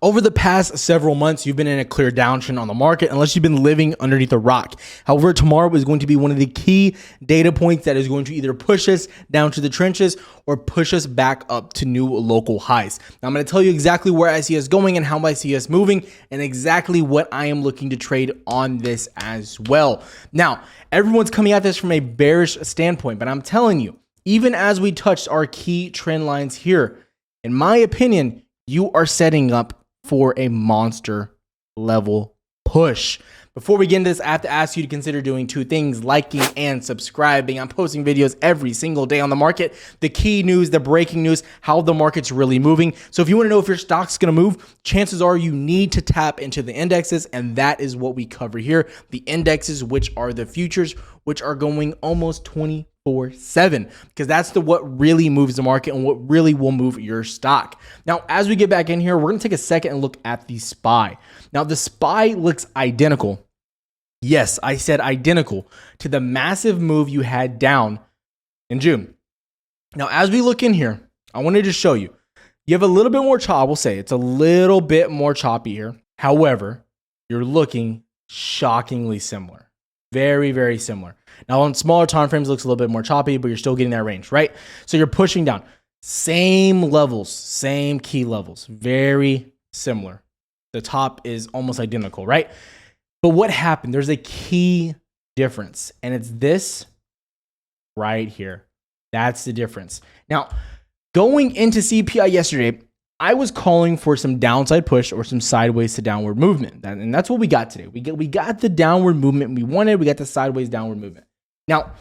Over the past several months, you've been in a clear downtrend on the market unless you've been living underneath a rock. However, tomorrow is going to be one of the key data points that is going to either push us down to the trenches or push us back up to new local highs. Now, I'm going to tell you exactly where I see us going and how I see us moving and exactly what I am looking to trade on this as well. Now, everyone's coming at this from a bearish standpoint, but I'm telling you, even as we touched our key trend lines here, in my opinion, you are setting up for a monster level push. Before we get into this, I have to ask you to consider doing two things: liking and subscribing. I'm posting videos every single day on the market, the key news, the breaking news, how the market's really moving. So if you want to know if your stock's going to move, chances are you need to tap into the indexes, and that is what we cover here. The indexes, which are the futures, which are going almost 24/7, because that's what really moves the market and what really will move your stock. Now, as we get back in here, we're going to take a second and look at the SPY. Now, the SPY looks identical. Yes, I said identical to the massive move you had down in June. Now, as we look in here, I wanted to show you, you have a little bit more chop. I will say it's a little bit more choppy here. However, you're looking shockingly similar. Very, very similar. Now, on smaller time frames, it looks a little bit more choppy, but you're still getting that range, right? So you're pushing down. Same levels, same key levels, very similar. The top is almost identical, right? But what happened? There's a key difference, and it's this right here. That's the difference. Now, going into CPI yesterday, I was calling for some downside push or some sideways to downward movement. And that's what we got today. We got the downward movement we wanted. We got the sideways downward movement. Now,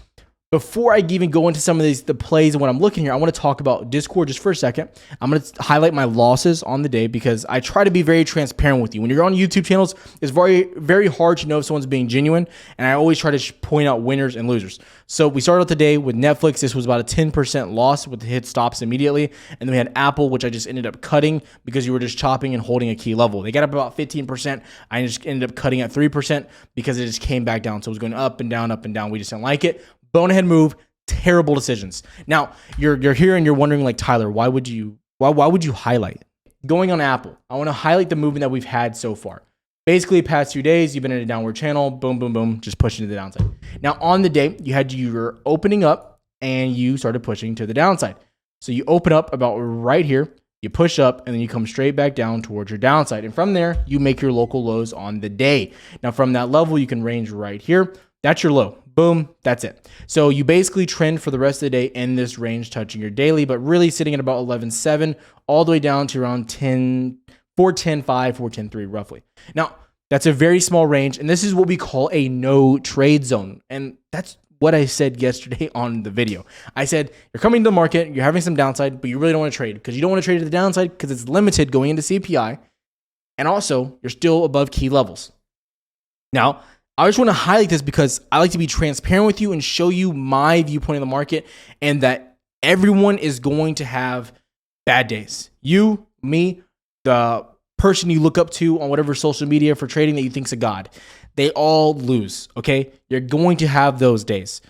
before I even go into some of the plays and what I'm looking here, I want to talk about Discord just for a second. I'm going to highlight my losses on the day because I try to be very transparent with you. When you're on YouTube channels, it's very, very hard to know if someone's being genuine, and I always try to point out winners and losers. So we started out the day with Netflix. This was about a 10% loss with the hit stops immediately. And then we had Apple, which I just ended up cutting because you were just chopping and holding a key level. They got up about 15%. I just ended up cutting at 3% because it just came back down. So it was going up and down, up and down. We just didn't like it. Bonehead move, terrible decisions. Now, you're here and you're wondering, like, Tyler, why would you highlight? Going on Apple, I want to highlight the movement that we've had so far. Basically, the past few days, you've been in a downward channel, boom, boom, boom, just pushing to the downside. Now, on the day, you were opening up and you started pushing to the downside. So you open up about right here, you push up, and then you come straight back down towards your downside. And from there, you make your local lows on the day. Now, from that level, you can range right here. That's your low. Boom, that's it. So you basically trend for the rest of the day in this range, touching your daily, but really sitting at about 11.7 all the way down to around 410.5, 410.3 roughly. Now, that's a very small range, and this is what we call a no trade zone. And that's what I said yesterday on the video. I said, you're coming to the market, you're having some downside, but you really don't want to trade because you don't want to trade to the downside because it's limited going into CPI. And also, you're still above key levels. Now, I just want to highlight this because I like to be transparent with you and show you my viewpoint of the market, and that everyone is going to have bad days. You, me, the person you look up to on whatever social media for trading that you think's a god. They all lose, okay? You're going to have those days.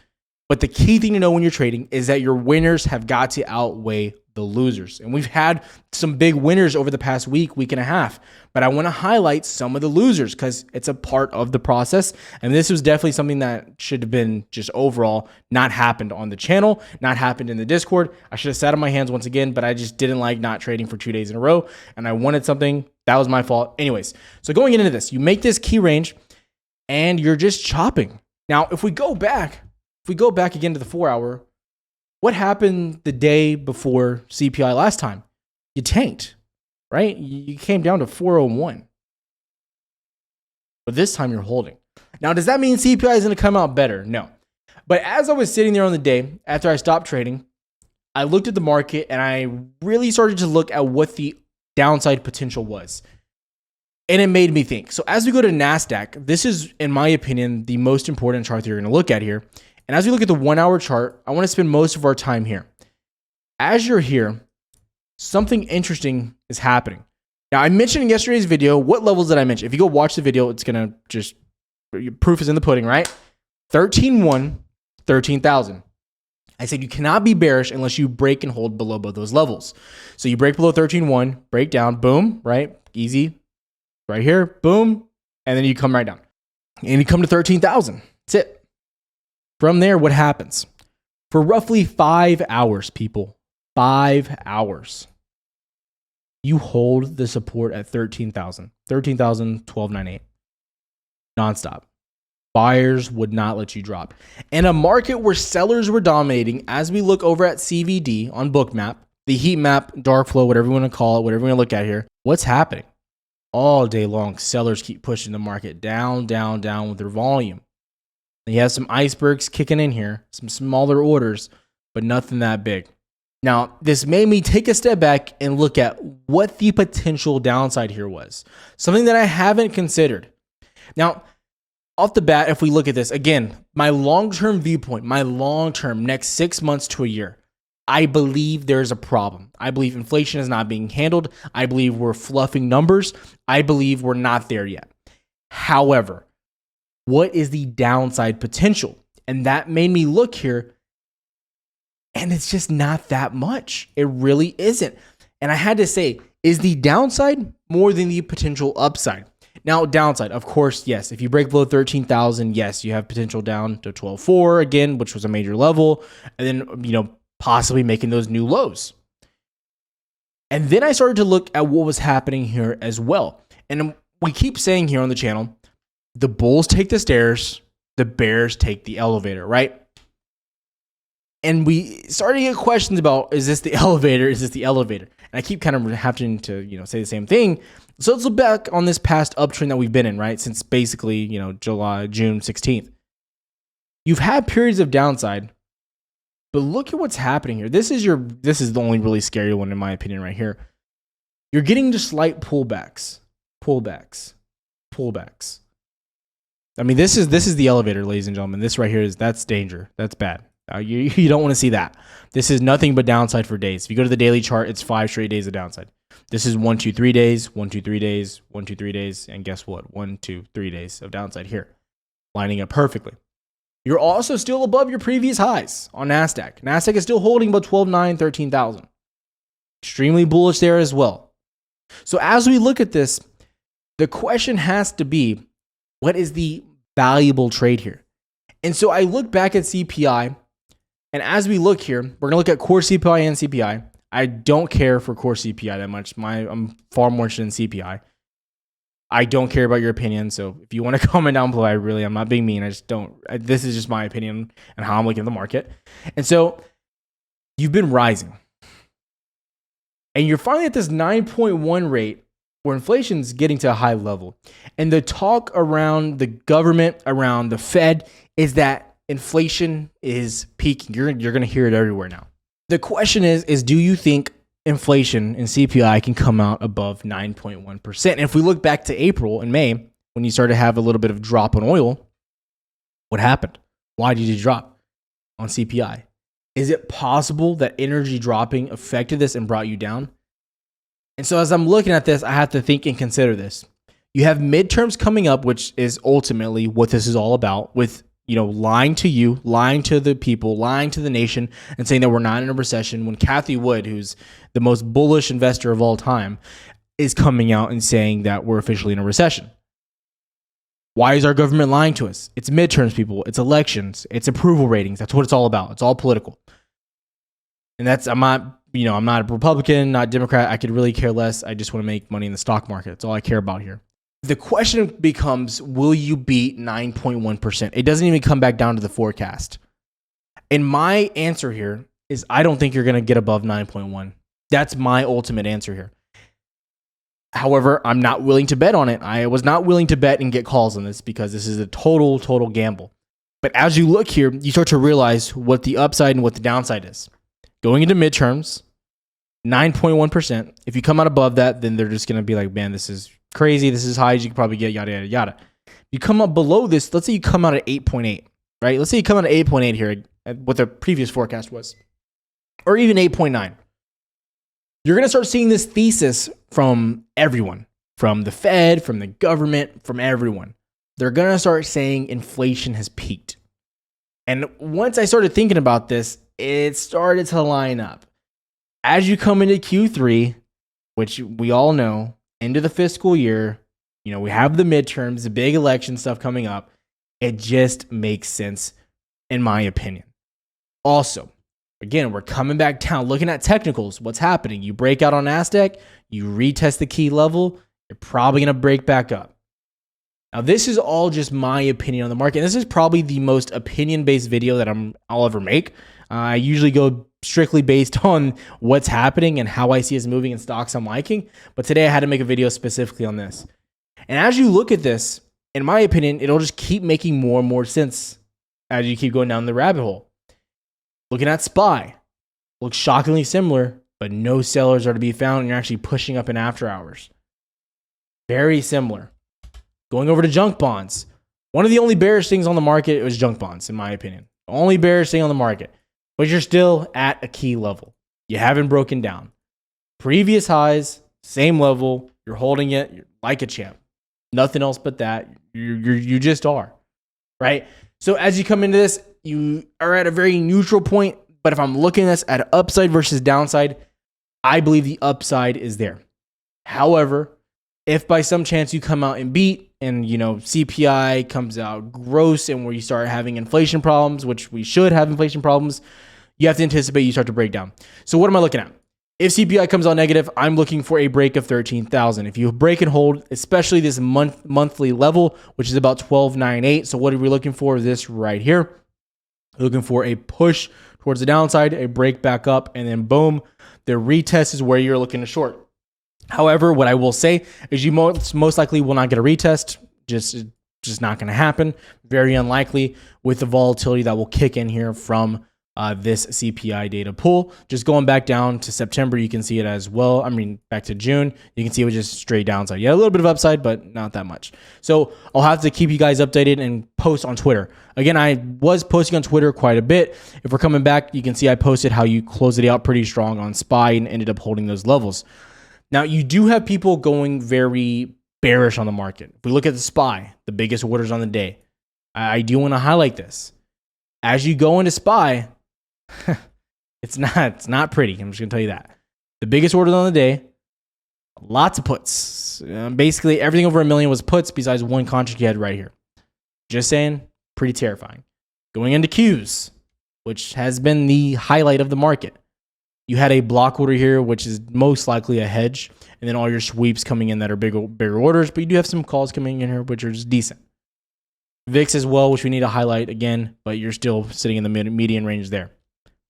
But the key thing to know when you're trading is that your winners have got to outweigh the losers. And we've had some big winners over the past week and a half. But I want to highlight some of the losers because it's a part of the process. And this was definitely something that should have been just overall not happened on the channel, not happened in the Discord. I should have sat on my hands once again, but I just didn't like not trading for 2 days in a row. And I wanted something. That was my fault. Anyways, so going into this, you make this key range and you're just chopping. Now, if we go back again to the 4 hour, what happened the day before CPI last time? You tanked, right? You came down to 401. But this time you're holding. Now, does that mean CPI is going to come out better? No. But as I was sitting there on the day after I stopped trading, I looked at the market and I really started to look at what the downside potential was. And it made me think. So as we go to Nasdaq, this is, in my opinion, the most important chart that you're going to look at here. And as we look at the 1 hour chart, I want to spend most of our time here. As you're here, something interesting is happening. Now, I mentioned in yesterday's video, what levels did I mention? If you go watch the video, it's going to just, proof is in the pudding, right? 13.1, 13,000. I said you cannot be bearish unless you break and hold below both those levels. So you break below 13.1, break down, boom, right? Easy. Right here, boom. And then you come right down. And you come to 13,000. That's it. From there, what happens? For roughly 5 hours, people, 5 hours, you hold the support at 13,000, 1298, nonstop. Buyers would not let you drop. In a market where sellers were dominating, as we look over at CVD on Bookmap, the heat map, dark flow, whatever you want to call it, whatever you want to look at here, what's happening? All day long, sellers keep pushing the market down, down, down with their volume. You have some icebergs kicking in here, some smaller orders, but nothing that big. Now, this made me take a step back and look at what the potential downside here was. Something that I haven't considered. Now, off the bat, if we look at this, again, my long-term viewpoint, my long-term, next 6 months to a year, I believe there's a problem. I believe inflation is not being handled. I believe we're fluffing numbers. I believe we're not there yet. However, what is the downside potential? And that made me look here, and it's just not that much. It really isn't. And I had to say, is the downside more than the potential upside? Now, downside, of course, yes. If you break below 13,000, yes, you have potential down to 12.4 again, which was a major level, and then, possibly making those new lows. And then I started to look at what was happening here as well. And we keep saying here on the channel, the bulls take the stairs, the bears take the elevator, right? And we started to get questions about, is this the elevator? Is this the elevator? And I keep kind of having to, say the same thing. So let's look back on this past uptrend that we've been in, right? Since basically, June 16th. You've had periods of downside, but look at what's happening here. This is the only really scary one in my opinion right here. You're getting just slight pullbacks. I mean, this is the elevator, ladies and gentlemen. This right here that's danger. That's bad. You don't want to see that. This is nothing but downside for days. If you go to the daily chart, it's 5 straight days of downside. This is 1, 2, 3 days, 1, 2, 3 days, 1, 2, 3 days, and guess what? 1, 2, 3 days of downside here, lining up perfectly. You're also still above your previous highs on Nasdaq. Nasdaq is still holding about 12.9, 13,000. Extremely bullish there as well. So as we look at this, the question has to be, what is the valuable trade here? And so I look back at CPI, and as we look here, we're going to look at core CPI and CPI. I don't care for core CPI that much. I'm far more interested in CPI. I don't care about your opinion. So if you want to comment down below, I'm not being mean. This is just my opinion and how I'm looking at the market. And so you've been rising. And you're finally at this 9.1 rate where inflation's getting to a high level. And the talk around the government, around the Fed, is that inflation is peaking. You're going to hear it everywhere now. The question is do you think inflation and CPI can come out above 9.1%? And if we look back to April and May, when you started to have a little bit of drop on oil, what happened? Why did you drop on CPI? Is it possible that energy dropping affected this and brought you down? And so as I'm looking at this, I have to think and consider this. You have midterms coming up, which is ultimately what this is all about, with lying to you, lying to the people, lying to the nation, and saying that we're not in a recession, when Cathie Wood, who's the most bullish investor of all time, is coming out and saying that we're officially in a recession. Why is our government lying to us? It's midterms, people. It's elections. It's approval ratings. That's what it's all about. It's all political. And I'm not a Republican, not Democrat. I could really care less. I just want to make money in the stock market. That's all I care about here. The question becomes, will you beat 9.1%? It doesn't even come back down to the forecast. And my answer here is I don't think you're going to get above 9.1. That's my ultimate answer here. However, I'm not willing to bet on it. I was not willing to bet and get calls on this because this is a total gamble. But as you look here, you start to realize what the upside and what the downside is. Going into midterms, 9.1%. If you come out above that, then they're just going to be like, man, this is crazy. This is as high as you could probably get, yada, yada, yada. You come up below this, let's say you come out at 8.8, right? Let's say you come out at 8.8 here, what the previous forecast was, or even 8.9. You're going to start seeing this thesis from everyone, from the Fed, from the government, from everyone. They're going to start saying inflation has peaked. And once I started thinking about this, it started to line up. As you come into Q3, which we all know, end of the fiscal year, we have the midterms, the big election stuff coming up. It just makes sense, in my opinion. Also, again, we're coming back down, looking at technicals. What's happening? You break out on Nasdaq, you retest the key level, you're probably going to break back up. Now, this is all just my opinion on the market. This is probably the most opinion-based video that I'll ever make. I usually go strictly based on what's happening and how I see us moving in stocks I'm liking. But today I had to make a video specifically on this. And as you look at this, in my opinion, it'll just keep making more and more sense as you keep going down the rabbit hole. Looking at SPY, looks shockingly similar, but no sellers are to be found, and you're actually pushing up in after hours. Very similar. Going over to junk bonds. One of the only bearish things on the market was junk bonds, in my opinion. The only bearish thing on the market. But you're still at a key level. You haven't broken down. Previous highs, same level. You're holding it. You're like a champ. Nothing else but that. You just are. Right? So as you come into this, you are at a very neutral point. But if I'm looking at this at upside versus downside, I believe the upside is there. However, if by some chance you come out and beat and, CPI comes out gross and where you start having inflation problems, which we should have inflation problems, you have to anticipate you start to break down. So what am I looking at? If CPI comes out negative, I'm looking for a break of 13,000. If you break and hold, especially this monthly level, which is about 1298. So what are we looking for? This right here. We're looking for a push towards the downside, a break back up, and then boom, the retest is where you're looking to short. However, what I will say is you most likely will not get a retest. Just not going to happen. Very unlikely with the volatility that will kick in here from this CPI data pool. Just going back down to September, you can see it as well. I mean, back to June, you can see it was just straight downside. Yeah, a little bit of upside, but not that much. So I'll have to keep you guys updated and post on Twitter. Again, I was posting on Twitter quite a bit. If we're coming back, you can see I posted how you closed it out pretty strong on SPY and ended up holding those levels. Now, you do have people going very bearish on the market. If we look at the SPY, the biggest orders on the day, I do want to highlight this. As you go into SPY, it's not pretty. I'm just going to tell you that. The biggest orders on the day, lots of puts. Basically, everything over $1 million was puts besides one contract you had right here. Just saying, pretty terrifying. Going into Qs, which has been the highlight of the market. You had a block order here, which is most likely a hedge, and then all your sweeps coming in that are bigger orders, but you do have some calls coming in here, which are just decent. VIX as well, which we need to highlight again, but you're still sitting in the median range there.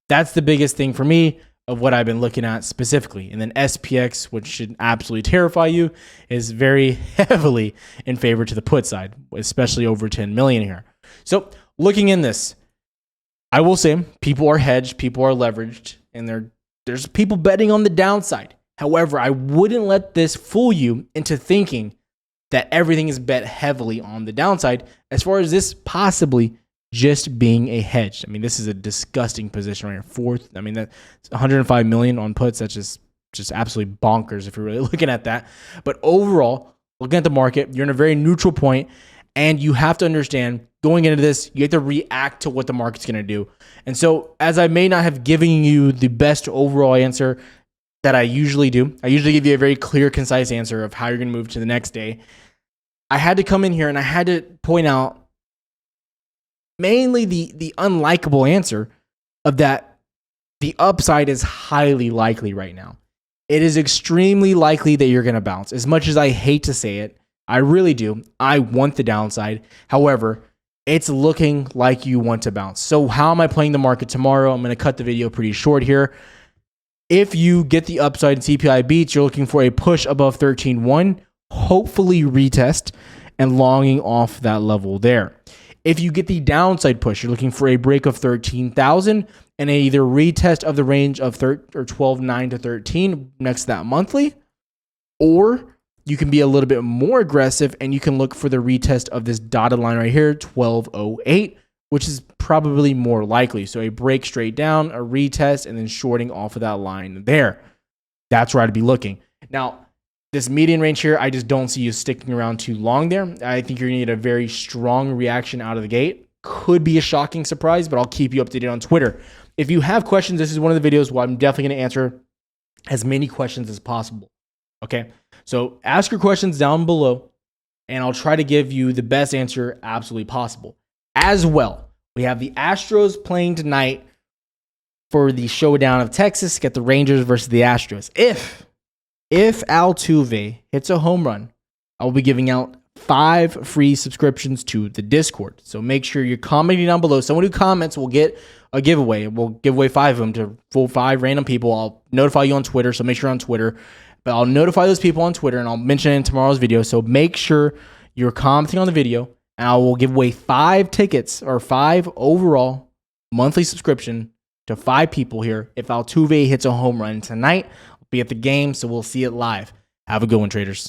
That's the biggest thing for me of what I've been looking at specifically. And then SPX, which should absolutely terrify you, is very heavily in favor to the put side, especially over 10 million here. So looking in this, I will say people are hedged, people are leveraged, and there's people betting on the downside. However, I wouldn't let this fool you into thinking that everything is bet heavily on the downside as far as this possibly just being a hedge. I mean, this is a disgusting position right here. That's 105 million on puts. That's just absolutely bonkers if you're really looking at that. But overall, looking at the market, you're in a very neutral point, and you have to understand going into this, you have to react to what the market's going to do. And so, as I may not have given you the best overall answer that I usually do, I usually give you a very clear, concise answer of how you're going to move to the next day. I had to come in here and I had to point out mainly the unlikable answer of that the upside is highly likely right now. It is extremely likely that you're going to bounce. As much as I hate to say it, I really do. I want the downside. However, it's looking like you want to bounce. So how am I playing the market tomorrow? I'm going to cut the video pretty short here. If you get the upside in CPI beats, you're looking for a push above 13.1, hopefully retest and longing off that level there. If you get the downside push, you're looking for a break of 13,000 and either retest of the range of 12.9 to 13 next to that monthly, or you can be a little bit more aggressive and you can look for the retest of this dotted line right here, 12.08, which is probably more likely. So a break straight down, a retest, and then shorting off of that line there. That's where I'd be looking. Now, this median range here, I just don't see you sticking around too long there. I think you're going to get a very strong reaction out of the gate. Could be a shocking surprise, but I'll keep you updated on Twitter. if you have questions, this is one of the videos where I'm definitely going to answer as many questions as possible. Okay. So ask your questions down below and I'll try to give you the best answer absolutely possible. As well, we have the Astros playing tonight for the showdown of Texas. Get the Rangers versus the Astros. If Altuve hits a home run, I will be giving out 5 free subscriptions to the Discord. So make sure you're commenting down below. Someone who comments will get a giveaway. We'll give away 5 of them to full 5 random people. I'll notify you on Twitter, so make sure you're on Twitter. But I'll notify those people on Twitter, and I'll mention it in tomorrow's video. So make sure you're commenting on the video, and I will give away 5 tickets or 5 overall monthly subscription to 5 people here if Altuve hits a home run tonight. I'll be at the game, so we'll see it live. Have a good one, traders.